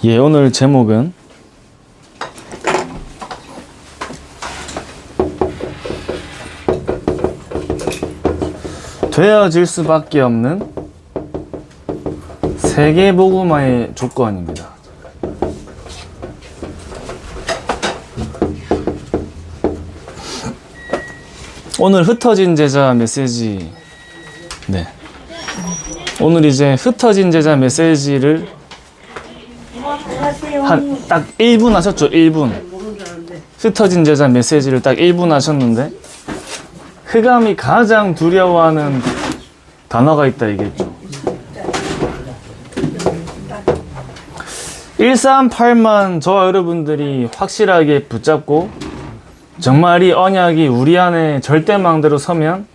예, 오늘 제목은 되어질 수밖에 없는 세계복음화의 조건입니다. 오늘 흩어진 제자 메시지, 네, 오늘 이제 흩어진 제자 메시지를 한 딱 1분 하셨죠? 1분. 흩어진 제자 메시지를 딱 1분 하셨는데 흑암이 가장 두려워하는 단어가 있다 얘기했죠. 138만 저와 여러분들이 확실하게 붙잡고 정말 이 언약이 우리 안에 절대망대로 서면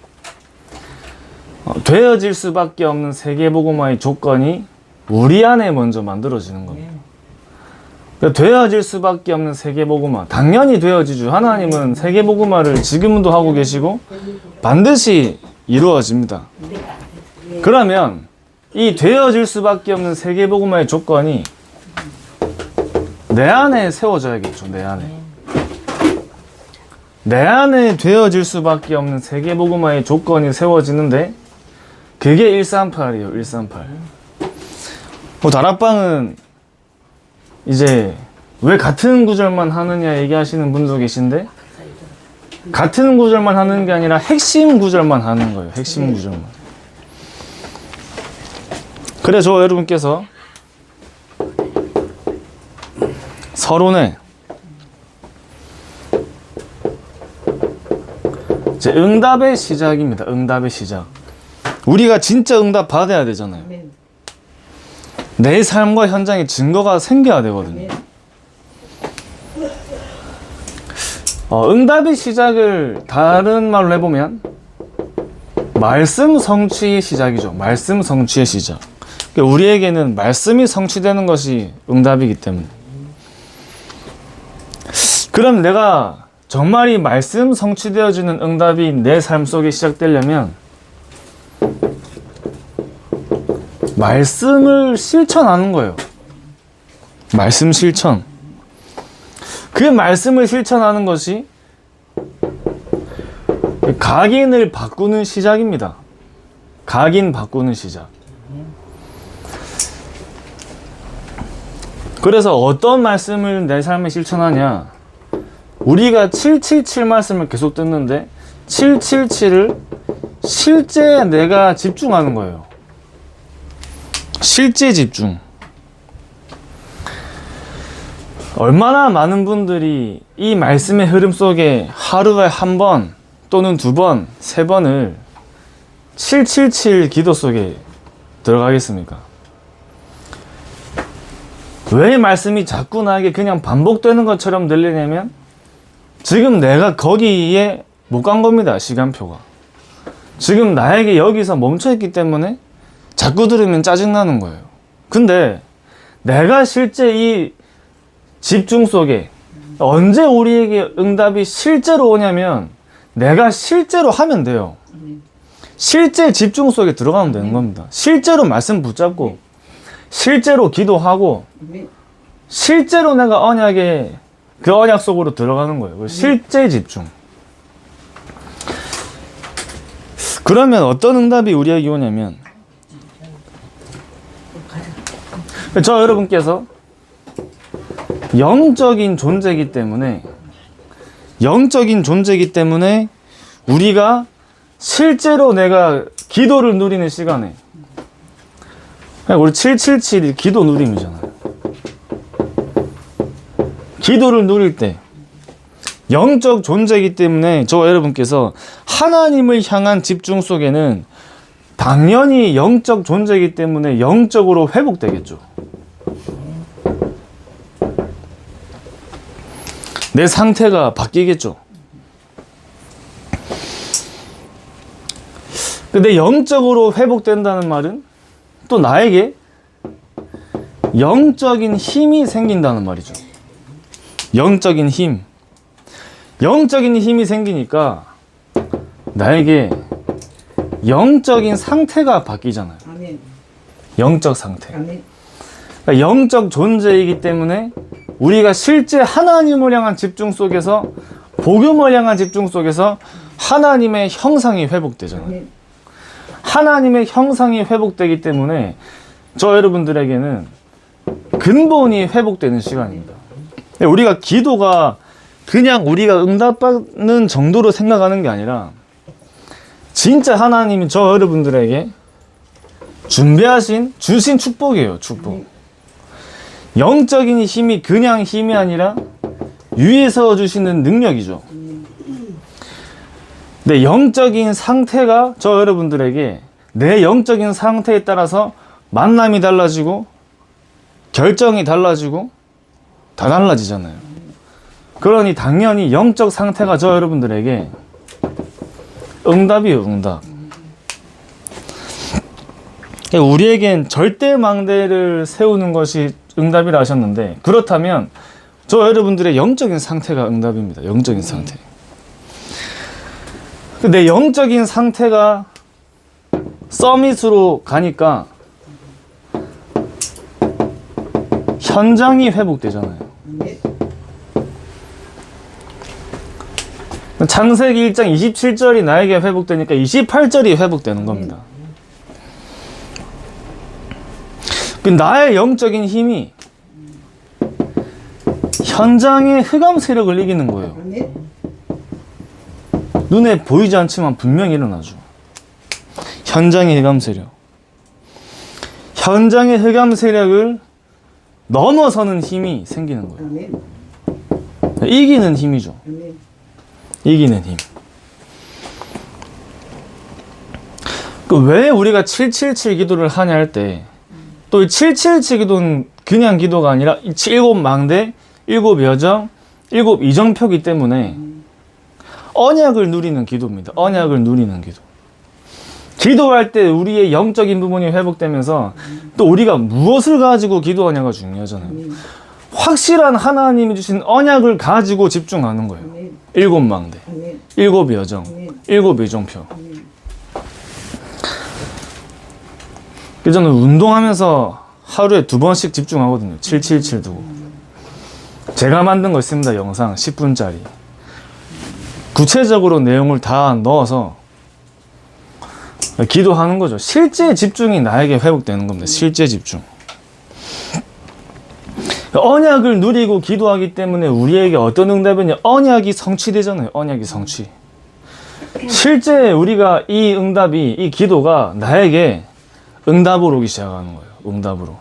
되어질 수밖에 없는 세계복음화의 조건이 우리 안에 먼저 만들어지는 겁니다. 그러니까 되어질 수밖에 없는 세계복음화, 당연히 되어지죠. 하나님은 세계복음화를 지금도 하고 계시고 반드시 이루어집니다. 그러면 이 되어질 수밖에 없는 세계복음화의 조건이 내 안에 세워져야겠죠. 내 안에 되어질 수밖에 없는 세계복음화의 조건이 세워지는데 그게 138이에요. 138. 다락방은 이제 왜 같은 구절만 하느냐 얘기하시는 분도 계신데 같은 구절만 하는 게 아니라 핵심 구절만 하는 거예요. 핵심 구절만. 그래서 여러분께서 서론에 이제 응답의 시작입니다. 응답의 시작. 우리가 진짜 응답 받아야 되잖아요. 내 삶과 현장에 증거가 생겨야 되거든요. 응답의 시작을 다른 말로 해보면 말씀 성취의 시작이죠. 말씀 성취의 시작. 그러니까 우리에게는 말씀이 성취되는 것이 응답이기 때문에. 그럼 내가 정말 이 말씀 성취되어지는 응답이 내 삶 속에 시작되려면 말씀을 실천하는 거예요. 말씀 실천. 그 말씀을 실천하는 것이 각인을 바꾸는 시작입니다. 각인 바꾸는 시작. 그래서 어떤 말씀을 내 삶에 실천하냐? 우리가 777 말씀을 계속 듣는데 777을 실제 내가 집중하는 거예요. 실제 집중. 얼마나 많은 분들이 이 말씀의 흐름 속에 하루에 한 번 또는 두 번, 세 번을 777 기도 속에 들어가겠습니까? 왜 말씀이 자꾸 나에게 그냥 반복되는 것처럼 들리냐면 지금 내가 거기에 못 간 겁니다. 시간표가. 지금 나에게 여기서 멈춰있기 때문에 자꾸 들으면 짜증나는 거예요. 근데 내가 실제 이 집중 속에 언제 우리에게 응답이 실제로 오냐면 내가 실제로 하면 돼요. 실제 집중 속에 들어가면 되는 겁니다. 실제로 말씀 붙잡고 실제로 기도하고 실제로 내가 언약에 그 언약 속으로 들어가는 거예요. 실제 집중. 그러면 어떤 응답이 우리에게 오냐면 저 여러분께서 영적인 존재이기 때문에 우리가 실제로 내가 기도를 누리는 시간에 우리 777이 기도 누림이잖아요. 기도를 누릴 때 영적 존재이기 때문에 저와 여러분께서 하나님을 향한 집중 속에는 당연히 영적 존재이기 때문에 영적으로 회복되겠죠. 내 상태가 바뀌겠죠. 근데 영적으로 회복된다는 말은 또 나에게 영적인 힘이 생긴다는 말이죠. 영적인 힘. 영적인 힘이 생기니까 나에게 영적인 상태가 바뀌잖아요. 영적 상태. 그러니까 영적 존재이기 때문에 우리가 실제 하나님을 향한 집중 속에서, 복음을 향한 집중 속에서 하나님의 형상이 회복되잖아요. 하나님의 형상이 회복되기 때문에 저 여러분들에게는 근본이 회복되는 시간입니다. 우리가 기도가 그냥 우리가 응답받는 정도로 생각하는 게 아니라 진짜 하나님이 저 여러분들에게 주신 축복이에요. 축복. 영적인 힘이 그냥 힘이 아니라 위에서 주시는 능력이죠. 내 영적인 상태가 저 여러분들에게 내 영적인 상태에 따라서 만남이 달라지고 결정이 달라지고 다 달라지잖아요. 그러니 당연히 영적 상태가 저 여러분들에게 응답이에요. 응답. 우리에겐 절대망대를 세우는 것이 응답이라 하셨는데, 그렇다면 저 여러분들의 영적인 상태가 응답입니다. 영적인 상태. 내 영적인 상태가 서밋으로 가니까 현장이 회복되잖아요. 창세기 1장 27절이 나에게 회복되니까 28절이 회복되는 겁니다. 나의 영적인 힘이 현장의 흑암 세력을 이기는 거예요. 눈에 보이지 않지만 분명히 일어나죠. 현장의 흑암 세력. 현장의 흑암 세력을 넘어서는 힘이 생기는 거예요. 이기는 힘이죠. 이기는 힘. 왜 우리가 777 기도를 하냐 할 때, 또 이 777 기도는 그냥 기도가 아니라 7망대, 7여정, 7이정표기 때문에 언약을 누리는 기도입니다. 언약을 누리는 기도. 기도할 때 우리의 영적인 부분이 회복되면서 또 우리가 무엇을 가지고 기도하냐가 중요하잖아요. 확실한 하나님이 주신 언약을 가지고 집중하는 거예요. 7망대, 7여정, 7이정표. 그래서 저는 운동하면서 하루에 2번씩 집중하거든요. 777 두고. 제가 만든 거 있습니다. 영상 10분짜리. 구체적으로 내용을 다 넣어서 기도하는 거죠. 실제 집중이 나에게 회복되는 겁니다. 실제 집중. 언약을 누리고 기도하기 때문에 우리에게 어떤 응답이냐? 언약이 성취되잖아요. 언약이 성취. 실제 우리가 이 응답이, 이 기도가 나에게 응답으로 오기 시작하는 거예요. 응답으로.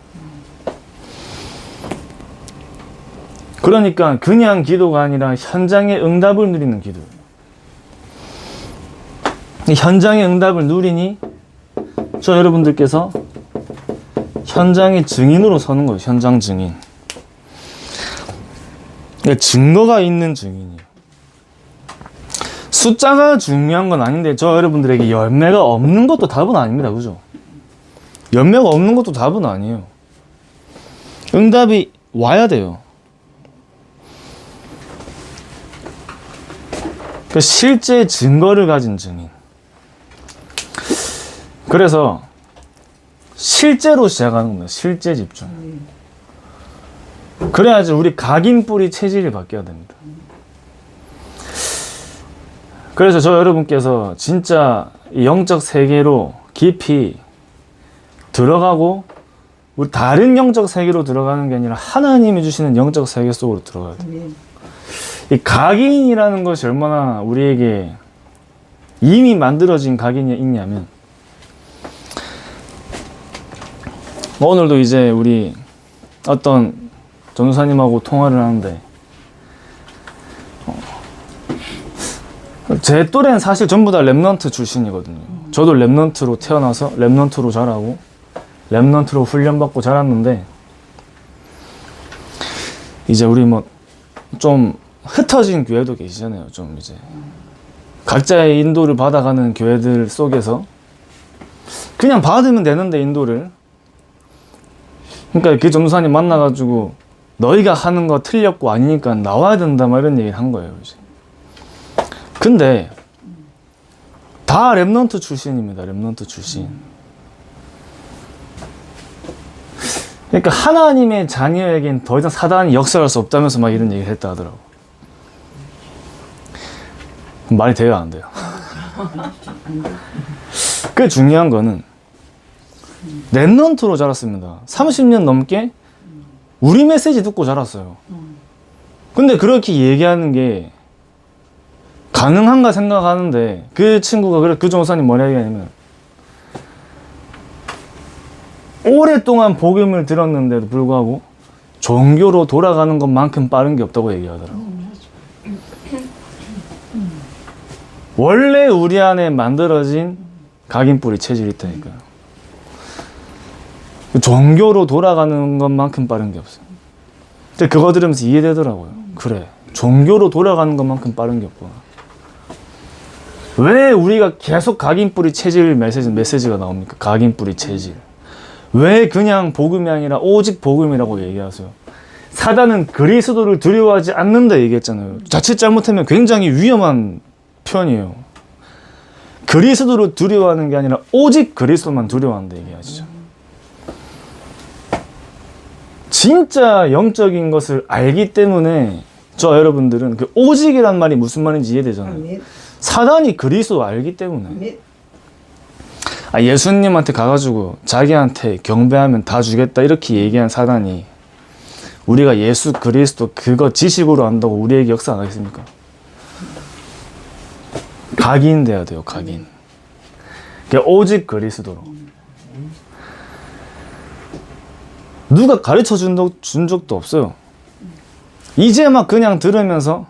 그러니까 그냥 기도가 아니라 현장의 응답을 누리는 기도. 현장의 응답을 누리니 저 여러분들께서 현장의 증인으로 서는 거예요. 현장 증인. 그러니까 증거가 있는 증인이에요. 숫자가 중요한 건 아닌데 저 여러분들에게 열매가 없는 것도 답은 아닙니다. 그죠? 열매가 없는 것도 답은 아니에요. 응답이 와야 돼요. 그 실제 증거를 가진 증인. 그래서 실제로 시작하는 겁니다. 실제 집중. 그래야지 우리 각인뿌리 체질이 바뀌어야 됩니다. 그래서 저 여러분께서 진짜 영적 세계로 깊이 들어가고 우리 다른 영적 세계로 들어가는 게 아니라 하나님이 주시는 영적 세계 속으로 들어가야 돼요. 이 각인이라는 것이 얼마나 우리에게 이미 만들어진 각인이 있냐면, 오늘도 이제 우리 어떤 전도사님하고 통화를 하는데 제 또래는 사실 전부 다 랩넌트 출신이거든요. 저도 랩넌트로 태어나서 랩넌트로 자라고 랩넌트로 훈련받고 자랐는데, 이제 우리 뭐 좀 흩어진 교회도 계시잖아요. 좀 이제 각자의 인도를 받아가는 교회들 속에서 그냥 받으면 되는데 인도를, 그러니까 그 전도사님 만나가지고 너희가 하는 거 틀렸고 아니니까 나와야 된다 막 이런 얘기를 한 거예요. 이제. 근데 다 랩넌트 출신입니다. 랩넌트 출신. 그러니까 하나님의 자녀에겐 더 이상 사단이 역사할 수 없다면서 막 이런 얘기를 했다 하더라고. 말이 돼요, 안 돼요? 그 중요한 거는 랩넌트로 자랐습니다. 30년 넘게 우리 메시지 듣고 자랐어요. 근데 그렇게 얘기하는 게 가능한가 생각하는데, 그 친구가 그래, 그 전사님 뭐라 얘기하냐면, 오랫동안 복음을 들었는데도 불구하고 종교로 돌아가는 것만큼 빠른 게 없다고 얘기하더라고. 원래 우리 안에 만들어진 각인뿌리 체질이 있다니까요. 종교로 돌아가는 것만큼 빠른 게 없어요. 근데 그거 들으면서 이해되더라고요. 그래, 종교로 돌아가는 것만큼 빠른 게 없구나. 왜 우리가 계속 각인뿌리 체질 메시지가 나옵니까? 각인뿌리 체질. 왜 그냥 복음이 아니라 오직 복음이라고 얘기하세요? 사단은 그리스도를 두려워하지 않는다 얘기했잖아요. 자칫 잘못하면 굉장히 위험한 표현이에요. 그리스도를 두려워하는 게 아니라 오직 그리스도만 두려워한다 얘기하시죠. 진짜 영적인 것을 알기 때문에 저 여러분들은 그 오직이란 말이 무슨 말인지 이해되잖아요. 사단이 그리스도 알기 때문에. 예수님한테 가가지고 자기한테 경배하면 다 주겠다 이렇게 얘기한 사단이 우리가 예수 그리스도 그거 지식으로 안다고 우리에게 역사 안 하겠습니까? 각인돼야 돼요, 각인. 오직 그리스도로. 누가 가르쳐 준 적도 없어요. 이제 막 그냥 들으면서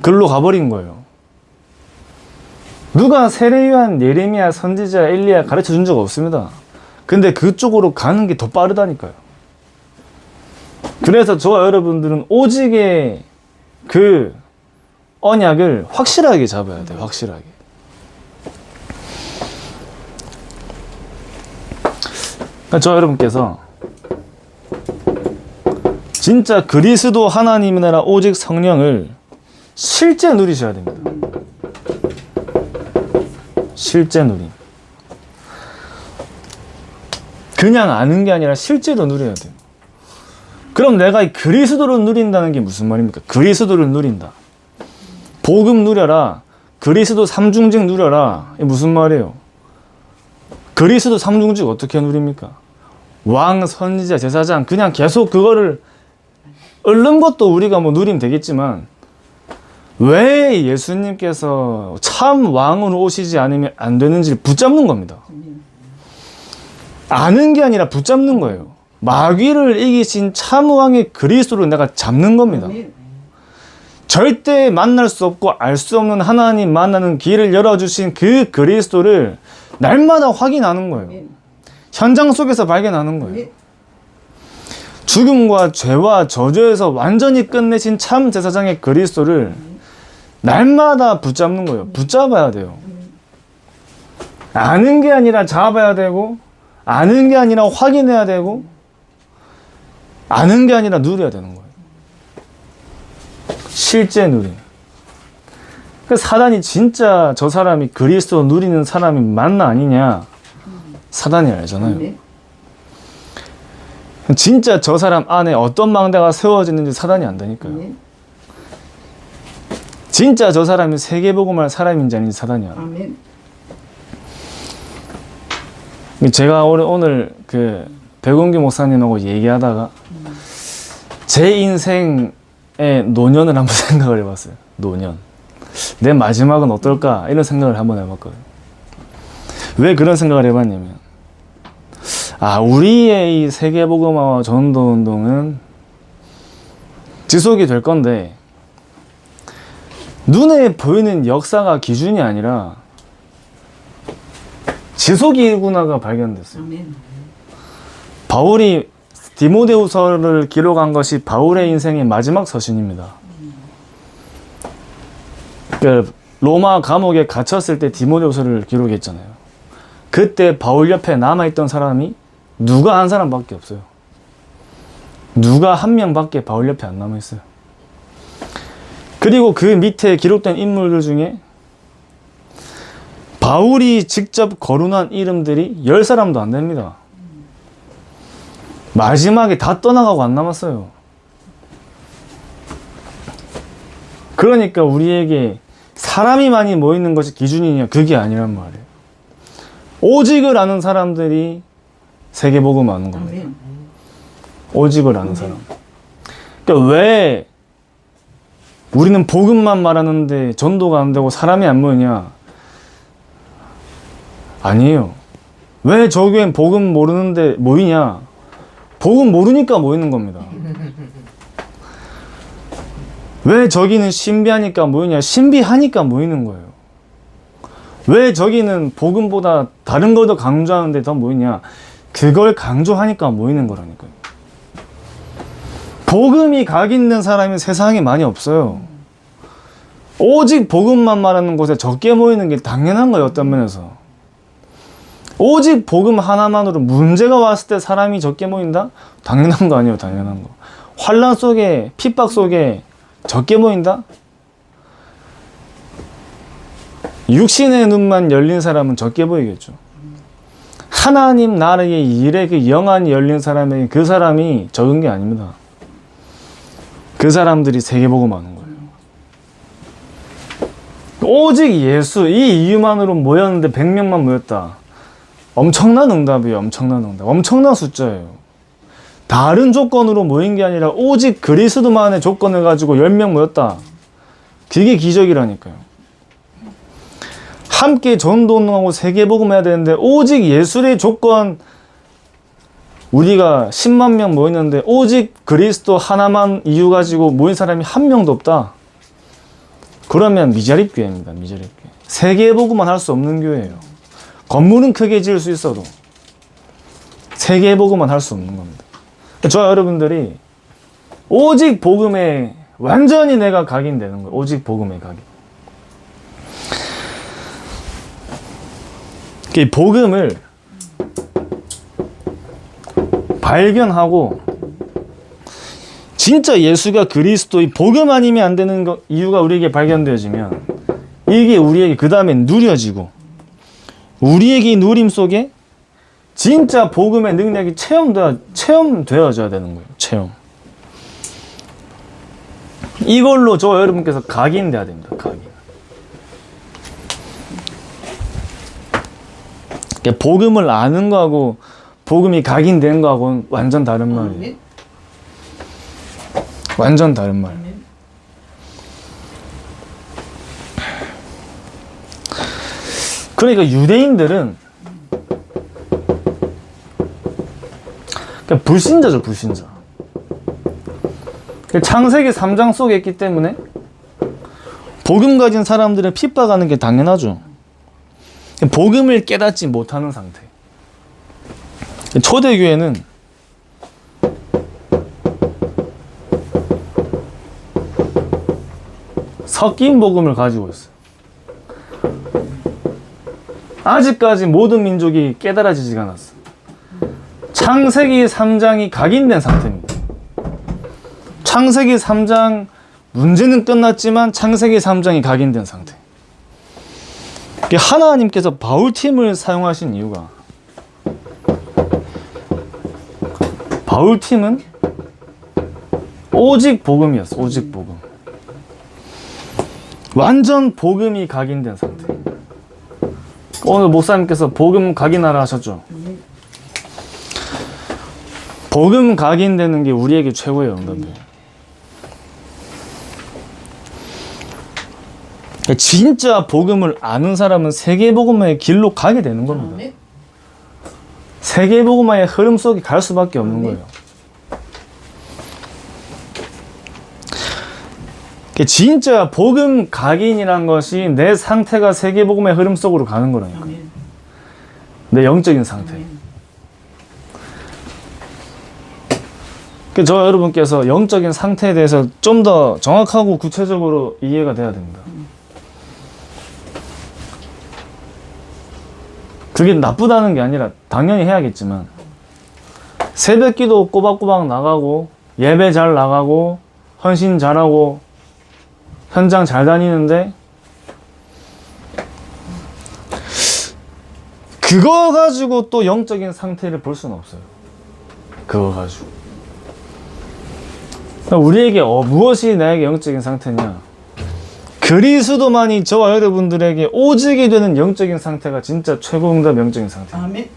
글로 가버린 거예요. 누가 세례요한, 예레미야, 선지자, 엘리야 가르쳐 준 적 없습니다. 근데 그쪽으로 가는 게 더 빠르다니까요. 그래서 저와 여러분들은 오직의 그 언약을 확실하게 잡아야 돼요. 확실하게. 그러니까 저 여러분께서 진짜 그리스도 하나님이나 오직 성령을 실제 누리셔야 됩니다. 실제 누림. 그냥 아는 게 아니라 실제로 누려야 돼요. 그럼 내가 이 그리스도를 누린다는 게 무슨 말입니까? 그리스도를 누린다. 복음 누려라. 그리스도 삼중직 누려라. 이게 무슨 말이에요? 그리스도 삼중직 어떻게 누립니까? 왕, 선지자, 제사장 그냥 계속 그거를 읊는 것도 우리가 뭐 누리면 되겠지만 왜 예수님께서 참 왕으로 오시지 않으면 안 되는지를 붙잡는 겁니다. 아는 게 아니라 붙잡는 거예요. 마귀를 이기신 참 왕의 그리스도를 내가 잡는 겁니다. 절대 만날 수 없고 알 수 없는 하나님 만나는 길을 열어주신 그 그리스도를 날마다 확인하는 거예요. 현장 속에서 발견하는 거예요. 죽음과 죄와 저주에서 완전히 끝내신 참 제사장의 그리스도를 날마다 붙잡는 거예요. 붙잡아야 돼요. 아는 게 아니라 잡아야 되고, 아는 게 아니라 확인해야 되고, 아는 게 아니라 누려야 되는 거예요. 실제 누림. 그래서 사단이 진짜 저 사람이 그리스도 누리는 사람이 맞나 아니냐 사단이 알잖아요. 진짜 저 사람 안에 어떤 망대가 세워지는지 사단이 안다니까요. 진짜 저 사람이 세계복음할 사람인지 아닌지 사단이 알아요. 제가 오늘 그 백운규 목사님하고 얘기하다가 제 인생의 노년을 한번 생각을 해봤어요. 노년. 내 마지막은 어떨까? 이런 생각을 한번 해봤거든요. 왜 그런 생각을 해봤냐면, 우리의 이 세계복음화와 전도운동은 지속이 될 건데, 눈에 보이는 역사가 기준이 아니라 지속이구나가 발견됐어요. 바울이 디모데후서를 기록한 것이 바울의 인생의 마지막 서신입니다. 그 로마 감옥에 갇혔을 때 디모데후서를 기록했잖아요. 그때 바울 옆에 남아있던 사람이 누가 한 사람밖에 없어요. 누가 한 명밖에 바울 옆에 안 남아있어요. 그리고 그 밑에 기록된 인물들 중에 바울이 직접 거론한 이름들이 10사람도 안 됩니다. 마지막에 다 떠나가고 안 남았어요. 그러니까 우리에게 사람이 많이 모이는 것이 기준이냐? 그게 아니란 말이에요. 오직을 아는 사람들이 세계복음 아는 겁니다. 오직을 아는 사람. 그러니까 왜 우리는 복음만 말하는데 전도가 안 되고 사람이 안 모이냐? 아니에요. 왜 저 교회는 복음 모르는데 모이냐? 복음 모르니까 모이는 겁니다. 왜 저기는 신비하니까 모이냐? 신비하니까 모이는 거예요. 왜 저기는 복음보다 다른 걸 더 강조하는데 더 모이냐? 그걸 강조하니까 모이는 거라니까요. 복음이 각인된 사람이 세상에 많이 없어요. 오직 복음만 말하는 곳에 적게 모이는 게 당연한 거예요. 어떤 면에서. 오직 복음 하나만으로 문제가 왔을 때 사람이 적게 모인다? 당연한 거 아니에요. 당연한 거. 환난 속에, 핍박 속에 적게 모인다? 육신의 눈만 열린 사람은 적게 보이겠죠. 하나님 나라의 일에 그 영안이 열린 사람에게 그 사람이 적은 게 아닙니다. 그 사람들이 세계복음 하는 거예요. 오직 예수, 이 이유만으로 모였는데 100명만 모였다. 엄청난 응답이에요. 엄청난 응답. 엄청난 숫자예요. 다른 조건으로 모인 게 아니라 오직 그리스도만의 조건을 가지고 10명 모였다. 그게 기적이라니까요. 함께 전도운동하고 세계복음 해야 되는데 오직 예술의 조건, 우리가 10만 명 모였는데 오직 그리스도 하나만 이유 가지고 모인 사람이 한 명도 없다. 그러면 미자립 교회입니다. 미자립 교회. 세계복음만 할 수 없는 교회예요. 건물은 크게 지을 수 있어도 세계복음만 할 수 없는 겁니다. 저와 여러분들이 오직 복음에 완전히 내가 각인되는 거예요. 오직 복음에 각인. 이 복음을 발견하고 진짜 예수가 그리스도의 복음 아니면 안 되는 이유가 우리에게 발견되어지면 이게 우리에게 그 다음에 누려지고 우리에게 이 누림 속에 진짜 복음의 능력이 체험되어져야 되는 거예요. 체험. 이걸로 저 여러분께서 각인돼야 됩니다. 각인. 그러니까 복음을 아는 거하고 복음이 각인된 거하고는 완전 다른 말이에요. 완전 다른 말. 그러니까 유대인들은 그냥 불신자죠, 불신자. 창세기 3장 속에 있기 때문에 복음 가진 사람들은 핍박하는 게 당연하죠. 복음을 깨닫지 못하는 상태. 초대교회는 섞인 복음을 가지고 있어요. 아직까지 모든 민족이 깨달아지지가 않았어. 창세기 3장이 각인된 상태입니다. 창세기 3장 문제는 끝났지만 창세기 3장이 각인된 상태. 하나님께서 바울팀을 사용하신 이유가 바울팀은 오직 복음이었어. 오직 복음. 완전 복음이 각인된 상태. 오늘 목사님께서 복음 각인하라 하셨죠? 복음 각인되는 게 우리에게 최고의 응답이에요. 진짜 복음을 아는 사람은 세계복음의 길로 가게 되는 겁니다. 세계복음의 흐름 속에 갈 수밖에 없는 거예요. 진짜 복음 각인이란 것이 내 상태가 세계복음의 흐름 속으로 가는 거라니까. 내 영적인 상태. 저 여러분께서 영적인 상태에 대해서 좀 더 정확하고 구체적으로 이해가 돼야 됩니다. 그게 나쁘다는 게 아니라 당연히 해야겠지만 새벽기도 꼬박꼬박 나가고 예배 잘 나가고 헌신 잘하고 현장 잘 다니는데 그거 가지고 또 영적인 상태를 볼 수는 없어요. 그거 가지고. 우리에게 무엇이 나에게 영적인 상태냐? 그리스도만이 저와 여러분들에게 오직이 되는 영적인 상태가 진짜 최고 응답의 영적인 상태입니다. 아멘.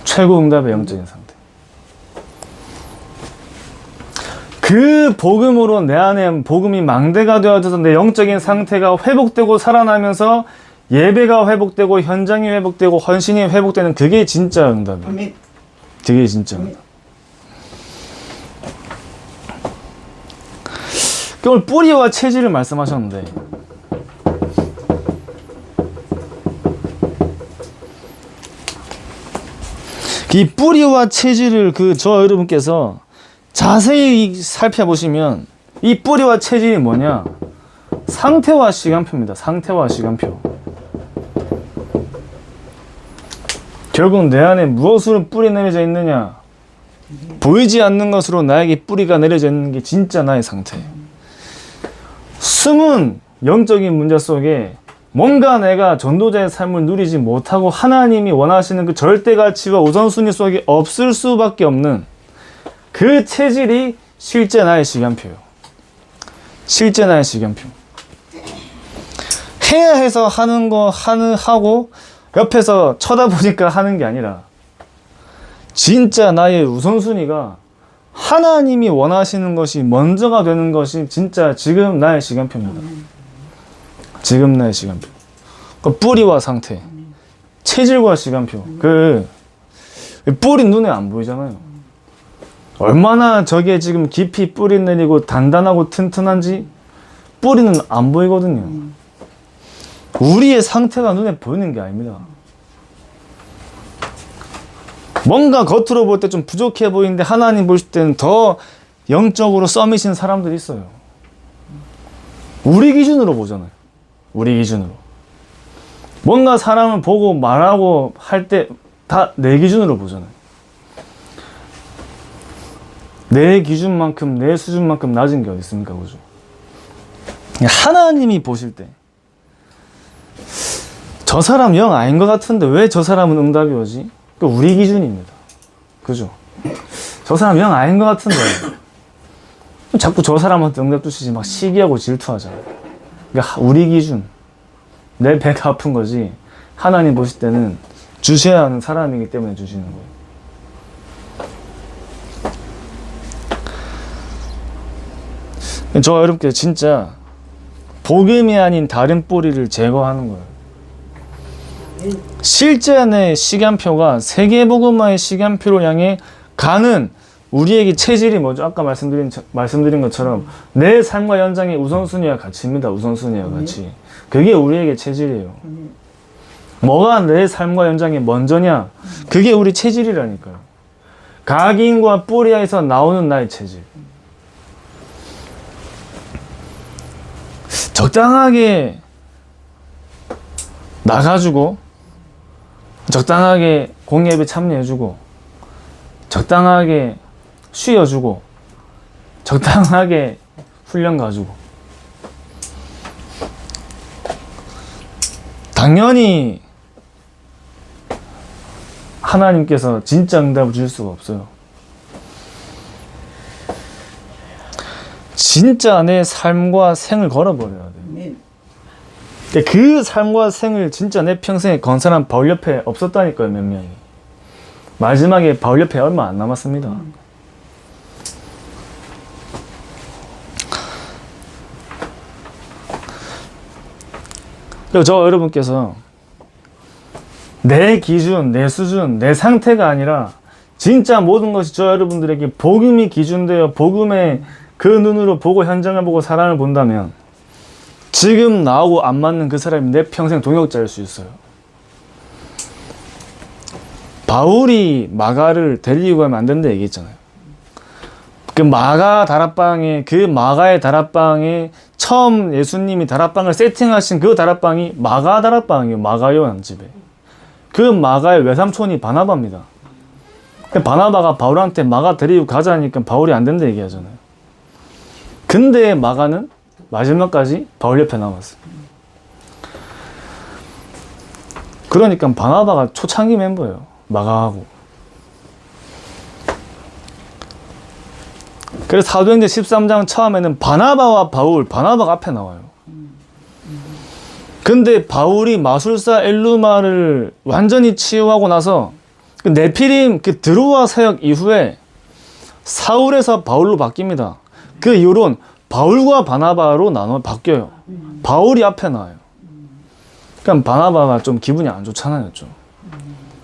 최고 응답의 영적인 상태. 그 복음으로 내 안에 복음이 망대가 되어져서 내 영적인 상태가 회복되고 살아나면서 예배가 회복되고 현장이 회복되고 헌신이 회복되는 그게 진짜 응답이에요. 아멘. 그게 진짜 응답. 오늘 뿌리와 체질을 말씀하셨는데 이 뿌리와 체질을 저 여러분께서 자세히 살펴보시면 이 뿌리와 체질이 뭐냐? 상태와 시간표입니다. 상태와 시간표. 결국 내 안에 무엇으로 뿌리 내려져 있느냐? 보이지 않는 것으로 나에게 뿌리가 내려져 있는 게 진짜 나의 상태. 숨은 영적인 문제 속에 뭔가 내가 전도자의 삶을 누리지 못하고 하나님이 원하시는 그 절대 가치와 우선순위 속에 없을 수밖에 없는 그 체질이 실제 나의 시간표예요. 실제 나의 시간표. 해야 해서 하는 거 하고 옆에서 쳐다보니까 하는 게 아니라 진짜 나의 우선순위가 하나님이 원하시는 것이 먼저가 되는 것이 진짜 지금 나의 시간표입니다. 지금 나의 시간표. 그 뿌리와 상태, 체질과 시간표. 그 뿌리 눈에 안 보이잖아요. 얼마나 저게 지금 깊이 뿌리 내리고 단단하고 튼튼한지 뿌리는 안 보이거든요. 우리의 상태가 눈에 보이는 게 아닙니다. 뭔가 겉으로 볼 때 좀 부족해 보이는데 하나님 보실 때는 더 영적으로 썸이신 사람들이 있어요. 우리 기준으로 보잖아요. 우리 기준으로. 뭔가 사람을 보고 말하고 할 때 다 내 기준으로 보잖아요. 내 기준만큼 내 수준만큼 낮은 게 어디 있습니까? 그죠? 하나님이 보실 때 저 사람 영 아닌 것 같은데 왜 저 사람은 응답이 오지? 우리 기준입니다. 그죠? 저 사람 영 아닌 것 같은데 자꾸 저 사람한테 응답 주시지 막 시기하고 질투하잖아요. 그러니까 우리 기준, 내 배가 아픈 거지 하나님 보실 때는 주셔야 하는 사람이기 때문에 주시는 거예요. 저 여러분께 진짜 복음이 아닌 다른 뿌리를 제거하는 거예요. 실제 내 시간표가 세계복음화의 시간표를 향해 가는 우리에게 체질이 뭐죠? 아까 말씀드린 것처럼 내 삶과 현장의 우선순위와 가치입니다. 우선순위와 가치. 그게 우리에게 체질이에요. 뭐가 내 삶과 현장이 먼저냐? 그게 우리 체질이라니까요. 각인과 뿌리에서 나오는 나의 체질. 적당하게 나가주고 적당하게 공예배 참여해주고 적당하게 쉬어주고 적당하게 훈련 가주고 당연히 하나님께서 진짜 응답을 주실 수가 없어요. 진짜 내 삶과 생을 걸어버려야 돼요. 그 삶과 생을 진짜 내 평생에 건 사람 바울 옆에 없었다니까요. 몇 명이. 마지막에 바울 옆에 얼마 안 남았습니다. 그리고 저 여러분께서 내 기준, 내 수준, 내 상태가 아니라 진짜 모든 것이 저 여러분들에게 복음이 기준되어 복음의 그 눈으로 보고 현장을 보고 사람을 본다면 지금 나하고 안 맞는 그 사람이 내 평생 동역자일 수 있어요. 바울이 마가를 데리고 가면 안 된다 얘기했잖아요. 그 마가 다락방에, 그 마가의 다락방에 처음 예수님이 다락방을 세팅하신 그 다락방이 마가 다락방이에요. 마가 요한 집에. 그 마가의 외삼촌이 바나바입니다. 바나바가 바울한테 마가 데리고 가자니까 바울이 안 된다 얘기하잖아요. 근데 마가는 마지막까지 바울 옆에 남았어요. 그러니까 바나바가 초창기 멤버예요. 마가하고. 그래서 사도행전 13장 처음에는 바나바와 바울, 바나바가 앞에 나와요. 근데 바울이 마술사 엘루마를 완전히 치유하고 나서 그 네피림 그 드로아 사역 이후에 사울에서 바울로 바뀝니다. 그 이후로는 바울과 바나바로 나눠 바뀌어요. 바울이 앞에 나와요. 그럼 바나바가 좀 기분이 안 좋잖아요, 좀.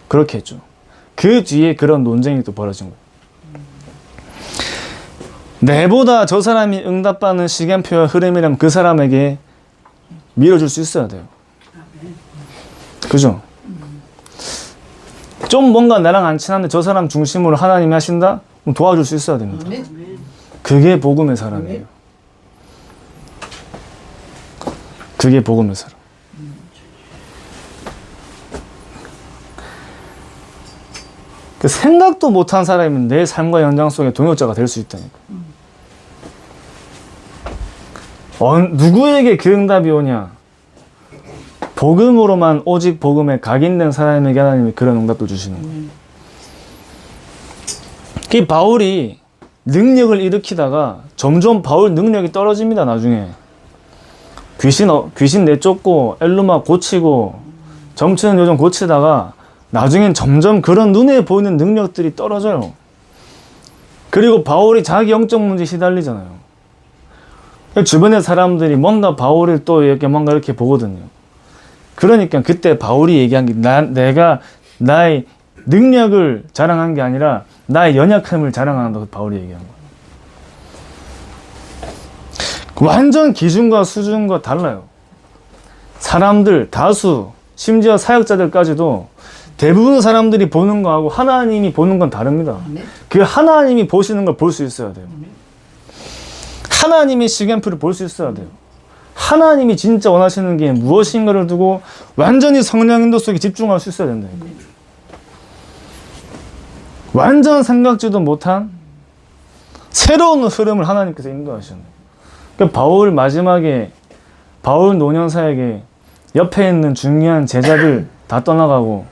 그렇게 했죠. 그 뒤에 그런 논쟁이 또 벌어진 거예요. 내보다 저 사람이 응답받는 시간표와 흐름이라면 그 사람에게 밀어줄 수 있어야 돼요. 그죠? 좀 뭔가 나랑 안 친한데 저 사람 중심으로 하나님이 하신다? 그럼 도와줄 수 있어야 됩니다. 그게 복음의 사람이에요. 그게 복음의 사람. 그 생각도 못한 사람이면 내 삶과 현장 속에 동역자가 될 수 있다니까. 누구에게 그 응답이 오냐? 복음으로만 오직 복음에 각인된 사람에게 하나님이 그런 응답도 주시는 거예요. 그 바울이 능력을 일으키다가 점점 바울 능력이 떨어집니다. 나중에 귀신 내쫓고 엘루마 고치고 점치는 요정 고치다가 나중엔 점점 그런 눈에 보이는 능력들이 떨어져요. 그리고 바울이 자기 영적 문제에 시달리잖아요. 주변의 사람들이 뭔가 바울을 또 이렇게 뭔가 이렇게 보거든요. 그러니까 그때 바울이 얘기한 게 내가 나의 능력을 자랑한 게 아니라 나의 연약함을 자랑한다고 바울이 얘기한 거예요. 완전 기준과 수준과 달라요. 사람들, 다수, 심지어 사역자들까지도 대부분 사람들이 보는 거하고 하나님이 보는 건 다릅니다. 그 하나님이 보시는 걸 볼 수 있어야 돼요. 하나님의 시간표를 볼 수 있어야 돼요. 하나님이 진짜 원하시는 게 무엇인가를 두고 완전히 성령 인도 속에 집중할 수 있어야 된다니까. 완전 생각지도 못한 새로운 흐름을 하나님께서 인도하셨네요. 그러니까 바울 마지막에 바울 노년사에게 옆에 있는 중요한 제자들 다 떠나가고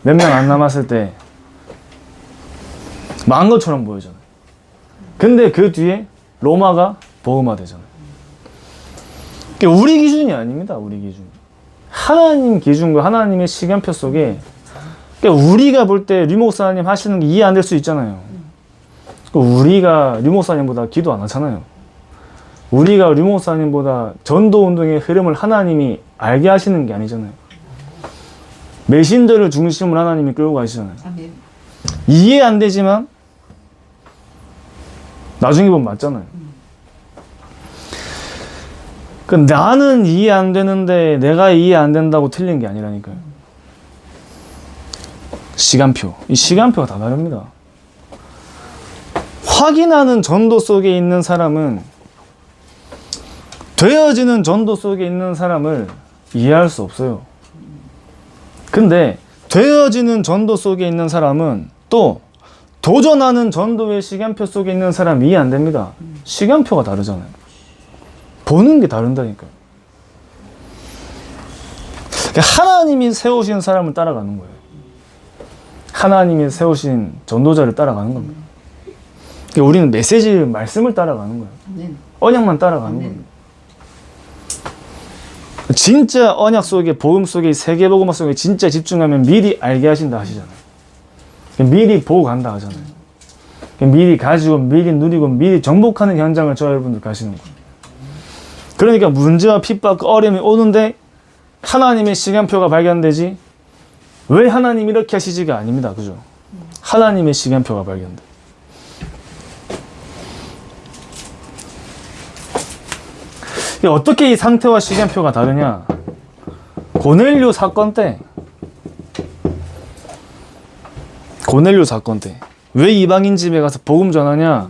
몇 명 안 남았을 때 망한 것처럼 보이잖아요. 근데 그 뒤에 로마가 복음화 되잖아요. 그러니까 우리 기준이 아닙니다. 우리 기준. 하나님 기준과 하나님의 시간표 속에 그러니까 우리가 볼 때 류 목사님 하시는 게 이해 안 될 수 있잖아요. 우리가 류 목사님보다 기도 안 하잖아요. 우리가 류 목사님보다 전도 운동의 흐름을 하나님이 알게 하시는 게 아니잖아요. 메신저를 중심으로 하나님이 끌고 가시잖아요. 이해 안 되지만 나중에 보면 맞잖아요. 그 나는 이해 안 되는데 내가 이해 안 된다고 틀린 게 아니라니까요. 시간표. 이 시간표가 다 다릅니다. 확인하는 전도 속에 있는 사람은 되어지는 전도 속에 있는 사람을 이해할 수 없어요. 근데 되어지는 전도 속에 있는 사람은 또 도전하는 전도의 시간표 속에 있는 사람 이해 안 됩니다. 시간표가 다르잖아요. 보는 게 다른다니까요. 하나님이 세우신 사람을 따라가는 거예요. 하나님이 세우신 전도자를 따라가는 겁니다. 우리는 메시지, 말씀을 따라가는 거예요. 언약만 따라가는 겁니다. 진짜 언약 속에, 복음 속에, 세계복음 속에 진짜 집중하면 미리 알게 하신다 하시잖아요. 미리 보고 간다 하잖아요. 미리 가지고, 미리 누리고, 미리 정복하는 현장을 저 여러분들 가시는 거예요. 그러니까 문제와 핍박, 어려움이 오는데 하나님의 시간표가 발견되지 왜 하나님이 이렇게 하시지가 아닙니다. 그죠? 하나님의 시간표가 발견돼. 어떻게 이 상태와 시간표가 다르냐? 고넬료 사건 때 왜 이방인 집에 가서 복음 전하냐?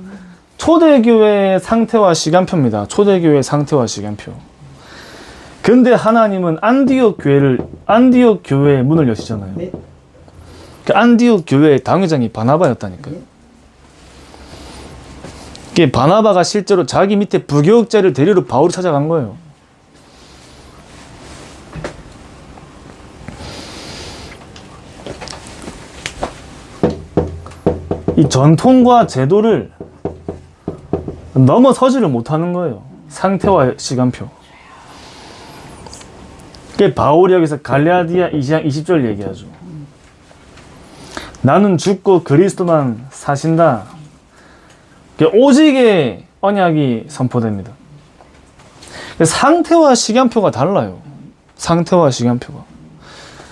초대교회의 상태와 시간표입니다. 초대교회의 상태와 시간표. 근데 하나님은 안디옥 교회의 문을 여시잖아요. 그 안디옥 교회의 당회장이 바나바였다니까요. 바나바가 실제로 자기 밑에 부교육자를 데리러 바울이 찾아간 거예요. 이 전통과 제도를 넘어서지를 못하는 거예요. 상태와 시간표. 그게 바울이 여기서 갈라디아 2장 20절 얘기하죠. 나는 죽고 그리스도만 사신다. 오직의 언약이 선포됩니다. 상태와 시간표가 달라요. 상태와 시간표가.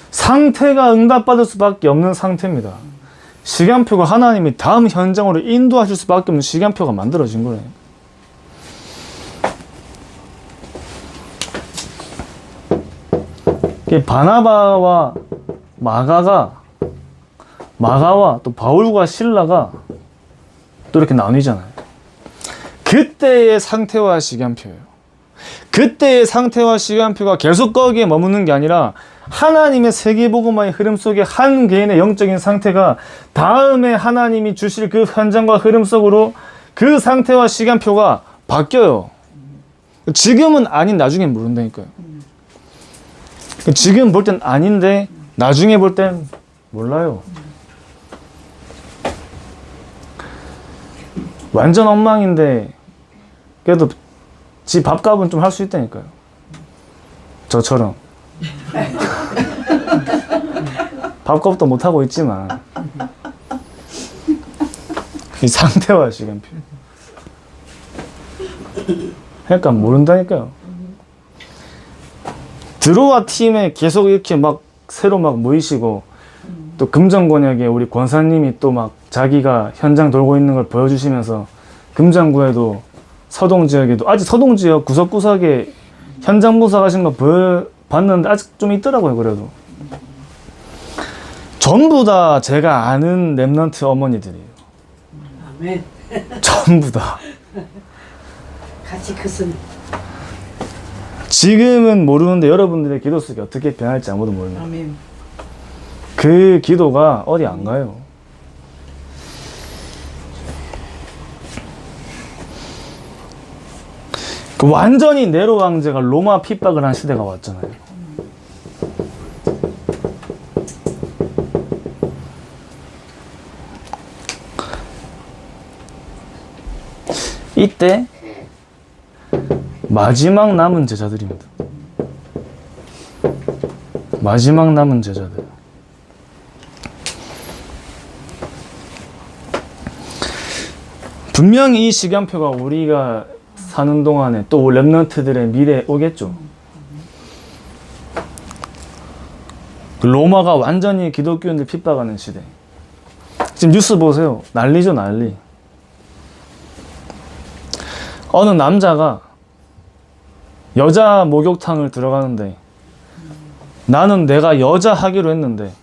상태가 응답받을 수밖에 없는 상태입니다. 시간표가 하나님이 다음 현장으로 인도하실 수밖에 없는 시간표가 만들어진 거예요. 바나바와 마가와 또 바울과 실라가 또 이렇게 나뉘잖아요. 그때의 상태와 시간표예요. 그때의 상태와 시간표가 계속 거기에 머무는 게 아니라 하나님의 세계복음화의 흐름 속에 한 개인의 영적인 상태가 다음에 하나님이 주실 그 현장과 흐름 속으로 그 상태와 시간표가 바뀌어요. 지금은 아닌 나중엔 모른다니까요. 지금 볼 땐 아닌데 나중에 볼 땐 몰라요. 완전 엉망인데 그래도 지 밥값은 좀 할 수 있다니까요. 저처럼. 밥값도 못하고 있지만 이 상태와 시간표. 그러니까 모른다니까요. 드로아 팀에 계속 이렇게 막 새로 막 모이시고 또 금정권역에 우리 권사님이 또 막 자기가 현장 돌고 있는 걸 보여주시면서 금정구에도 서동지역에도 아직 서동지역 구석구석에 현장 부사하신 거 봤는데 아직 좀 있더라고요. 그래도 전부 다 제가 아는 랩런트 어머니들이에요. 아멘. 전부 다. 같이 크습니다. 지금은 모르는데 여러분들의 기도 속에 어떻게 변할지 아무도 모릅니다. 아멘. 그 기도가 어디 안 가요. 그 완전히 네로 황제가 로마 핍박을 한 시대가 왔잖아요. 이때 마지막 남은 제자들입니다. 마지막 남은 제자들. 분명히 이 시간표가 우리가 사는 동안에 또 랩런트들의 미래에 오겠죠. 로마가 완전히 기독교인들 핍박하는 시대. 지금 뉴스 보세요. 난리죠, 난리. 어느 남자가 여자 목욕탕을 들어가는데 나는 내가 여자 하기로 했는데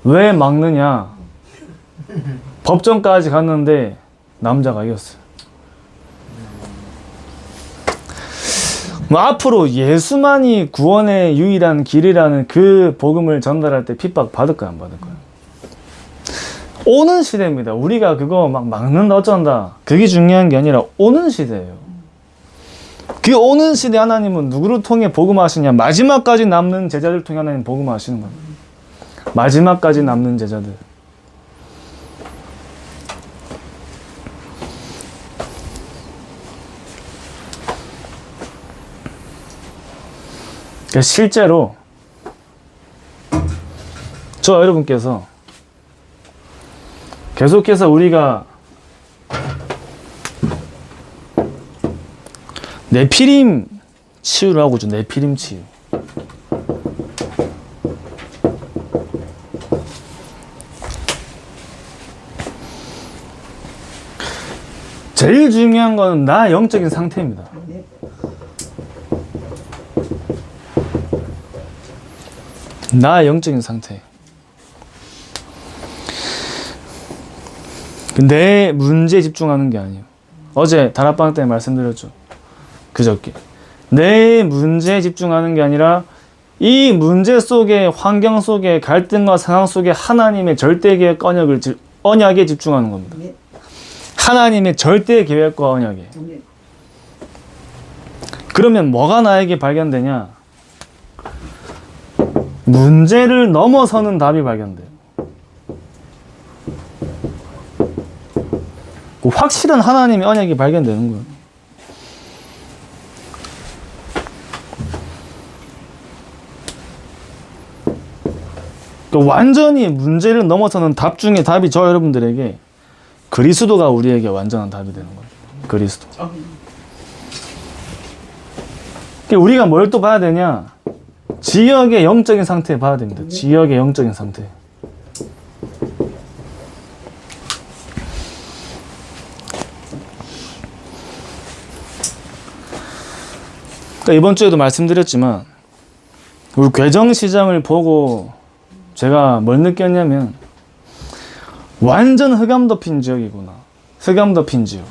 왜 막느냐. 법정까지 갔는데 남자가 이겼어요. 뭐 앞으로 예수만이 구원의 유일한 길이라는 그 복음을 전달할 때 핍박 받을까요, 안 받을까요? 오는 시대입니다. 우리가 그거 막 막는다 어쩐다 그게 중요한 게 아니라 오는 시대예요. 그 오는 시대 하나님은 누구를 통해 복음하시냐? 마지막까지 남는 제자들 통해 하나님 복음하시는 겁니다. 마지막까지 남는 제자들. 실제로 저 여러분께서 계속해서 우리가 네피림 치유를 하고 있죠. 네피림 치유. 제일 중요한 건 나 영적인 상태입니다. 나 영적인 상태. 내 문제에 집중하는 게 아니에요. 어제 다락방 때 말씀드렸죠. 그저께. 내 문제에 집중하는 게 아니라 이 문제 속에, 환경 속에, 갈등과 상황 속에 하나님의 절대 계획 언약에 집중하는 겁니다. 하나님의 절대 계획과 언약에. 그러면 뭐가 나에게 발견되냐? 문제를 넘어서는 답이 발견돼요. 확실한 하나님의 언약이 발견되는 거예요. 완전히 문제를 넘어서는 답 중에 답이 저 여러분들에게 그리스도가 우리에게 완전한 답이 되는 거예요. 그리스도. 우리가 뭘 또 봐야 되냐? 지역의 영적인 상태 봐야 됩니다. 지역의 영적인 상태. 그러니까 이번 주에도 말씀드렸지만 우리 괴정시장을 보고 제가 뭘 느꼈냐면 완전 흑암 덮인 지역이구나. 흑암 덮인 지역.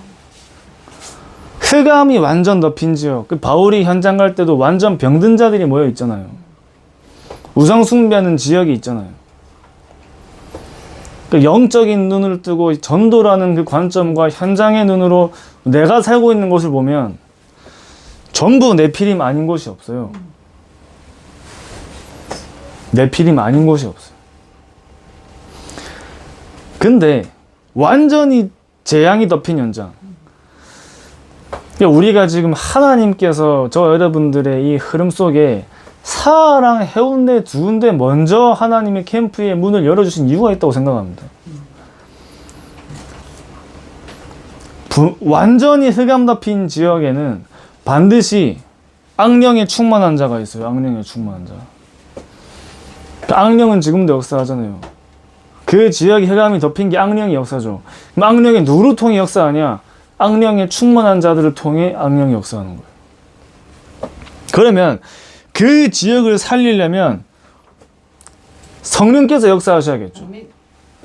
흑암이 완전 덮인 지역. 그 바울이 현장 갈 때도 완전 병든 자들이 모여 있잖아요. 우상 숭배하는 지역이 있잖아요. 그 영적인 눈을 뜨고 전도라는 그 관점과 현장의 눈으로 내가 살고 있는 곳을 보면 전부 네피림 아닌 곳이 없어요. 네피림 아닌 곳이 없어요. 근데 완전히 재앙이 덮인 현장. 우리가 지금 하나님께서 저 여러분들의 이 흐름 속에 사랑, 해운대 두 군데 먼저 하나님의 캠프의 문을 열어주신 이유가 있다고 생각합니다. 완전히 흑암 덮인 지역에는 반드시 악령에 충만한 자가 있어요. 악령에 충만한 자. 악령은 지금도 역사하잖아요. 그 지역이 흑암이 덮인 게 악령이 역사죠. 그럼 악령이 누구를 통해 역사하냐? 악령에 충만한 자들을 통해 악령이 역사하는 거예요. 그러면 그 지역을 살리려면 성령께서 역사하셔야겠죠.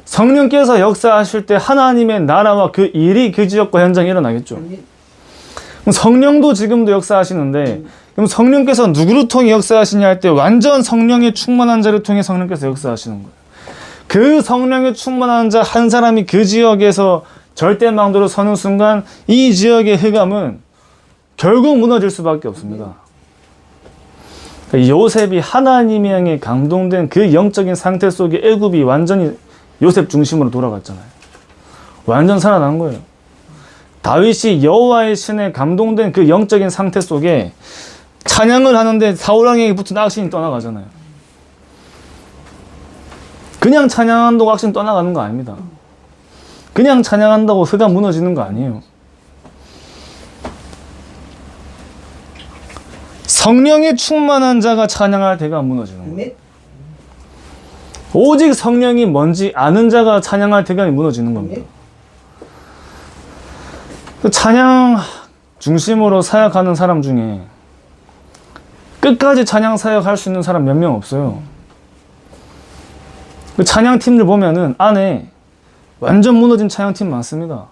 성령께서 역사하실 때 하나님의 나라와 그 일이 그 지역과 현장에 일어나겠죠. 그럼 성령도 지금도 역사하시는데 그럼 성령께서 누구를 통해 역사하시냐 할 때 완전 성령에 충만한 자를 통해 성령께서 역사하시는 거예요. 그 성령에 충만한 자 한 사람이 그 지역에서 절대망도로 서는 순간 이 지역의 흑암은 결국 무너질 수밖에 없습니다. 요셉이 하나님이 향해 감동된 그 영적인 상태 속에 애굽이 완전히 요셉 중심으로 돌아갔잖아요. 완전 살아난 거예요. 다윗이 여호와의 신에 감동된 그 영적인 상태 속에 찬양을 하는데 사울왕에게 붙은 악신이 떠나가잖아요. 그냥 찬양한다고 악신 떠나가는 거 아닙니다. 그냥 찬양한다고 흑암 무너지는 거 아니에요. 성령에 충만한 자가 찬양할 때가 안 무너지는 거예요. 오직 성령이 뭔지 아는 자가 찬양할 때가 무너지는 겁니다. 찬양 중심으로 사역하는 사람 중에 끝까지 찬양 사역할 수 있는 사람 몇 명 없어요. 그 찬양팀들 보면은 안에 완전 무너진 찬양팀 많습니다.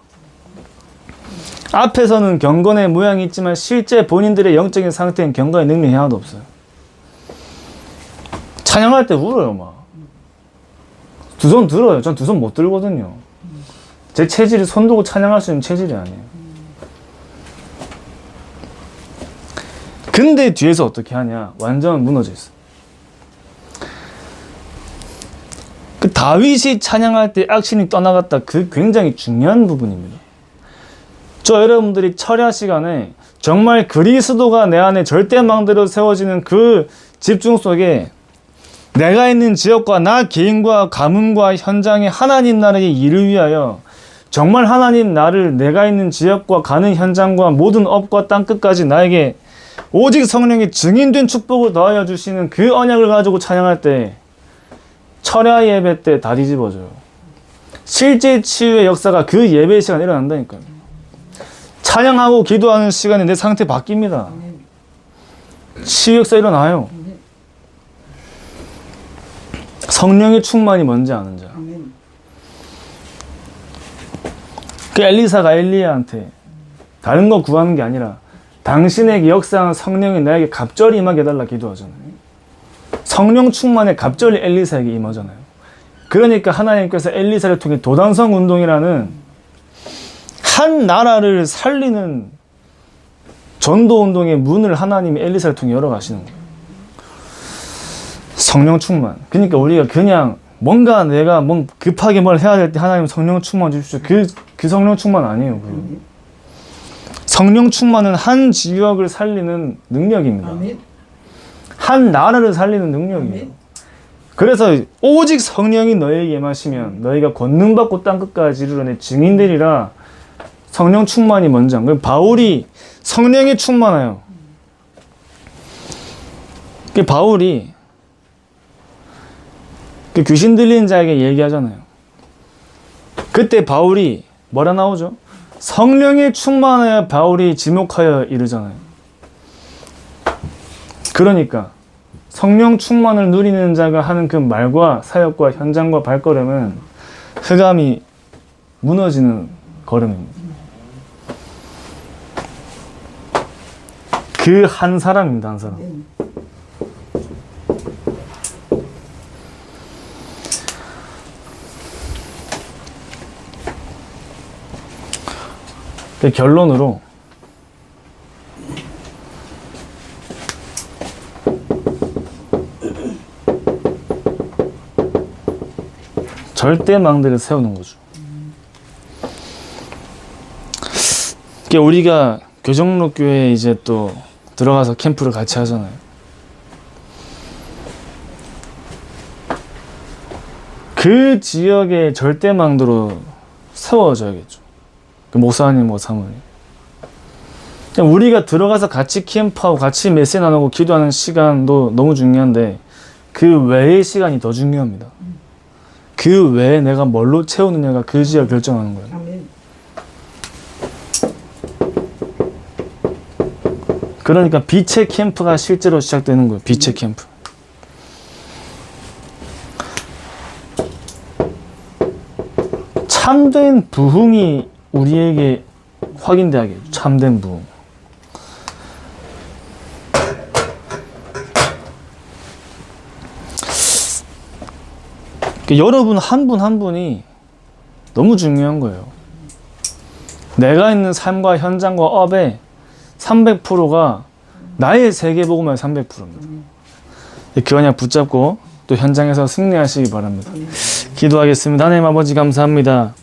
앞에서는 경건의 모양이 있지만 실제 본인들의 영적인 상태는 경건의 능력이 하나도 없어요. 찬양할 때 울어요, 막. 두 손 들어요. 전 두 손 못 들거든요. 제 체질이 손 들고 찬양할 수 있는 체질이 아니에요. 근데 뒤에서 어떻게 하냐? 완전 무너져 있어. 그 다윗이 찬양할 때 악신이 떠나갔다. 그 굉장히 중요한 부분입니다. 저 여러분들이 철야 시간에 정말 그리스도가 내 안에 절대망대로 세워지는 그 집중 속에 내가 있는 지역과 나 개인과 가문과 현장에 하나님 나라의 일을 위하여 정말 하나님 나를 내가 있는 지역과 가는 현장과 모든 업과 땅 끝까지 나에게 오직 성령의 증인된 축복을 더하여 주시는 그 언약을 가지고 찬양할 때 철야 예배 때 다 뒤집어져요. 실제 치유의 역사가 그 예배 시간에 일어난다니까요. 찬양하고 기도하는 시간에 내 상태 바뀝니다. 치유 역사 일어나요. 성령의 충만이 뭔지 아는 자. 그 엘리사가 엘리야한테 다른 거 구하는 게 아니라 당신에게 역사한 성령이 나에게 갑절이 임하게 해달라 기도하잖아요. 성령 충만에 갑절이 엘리사에게 임하잖아요. 그러니까 하나님께서 엘리사를 통해 도단성 운동이라는 한 나라를 살리는 전도 운동의 문을 하나님이 엘리사를 통해 열어가시는 거예요. 성령 충만. 그러니까 우리가 그냥 뭔가 내가 급하게 뭘 해야 될 때 하나님 성령 충만 주십시오. 그 성령 충만 아니에요. 그거. 성령 충만은 한 지역을 살리는 능력입니다. 아멘. 한 나라를 살리는 능력이에요. 그래서 오직 성령이 너에게 임하시면 너희가 권능받고 땅끝까지 이르러내 증인되리라. 성령 충만이 먼저. 그 바울이 성령에 충만해요. 그 바울이 그 귀신 들린 자에게 얘기하잖아요. 그때 바울이 뭐라 나오죠? 성령에 충만하여 바울이 지목하여 이르잖아요. 그러니까 성령 충만을 누리는 자가 하는 그 말과 사역과 현장과 발걸음은 흑암이 무너지는 걸음입니다. 그 한 사람입니다. 한 사람. 그 결론으로 절대망대를 세우는 거죠. 우리가 교정록교회에 이제 또 들어가서 캠프를 같이 하잖아요. 그 지역의 절대망대로 세워져야겠죠. 그 목사님, 뭐 사모님. 우리가 들어가서 같이 캠프하고 같이 메시지 나누고 기도하는 시간도 너무 중요한데 그 외의 시간이 더 중요합니다. 그 외에 내가 뭘로 채우느냐가 그 지역을 결정하는 거예요. 아멘. 그러니까 빛의 캠프가 실제로 시작되는 거예요. 빛의 캠프. 참된 부흥이 우리에게 확인돼야겠죠. 참된 부흥. 여러분 한 분 한 분이 너무 중요한 거예요. 내가 있는 삶과 현장과 업의 300%가 나의 세계복음의 300%입니다. 그 언약 붙잡고 또 현장에서 승리하시기 바랍니다. 기도하겠습니다. 하나님 아버지 감사합니다.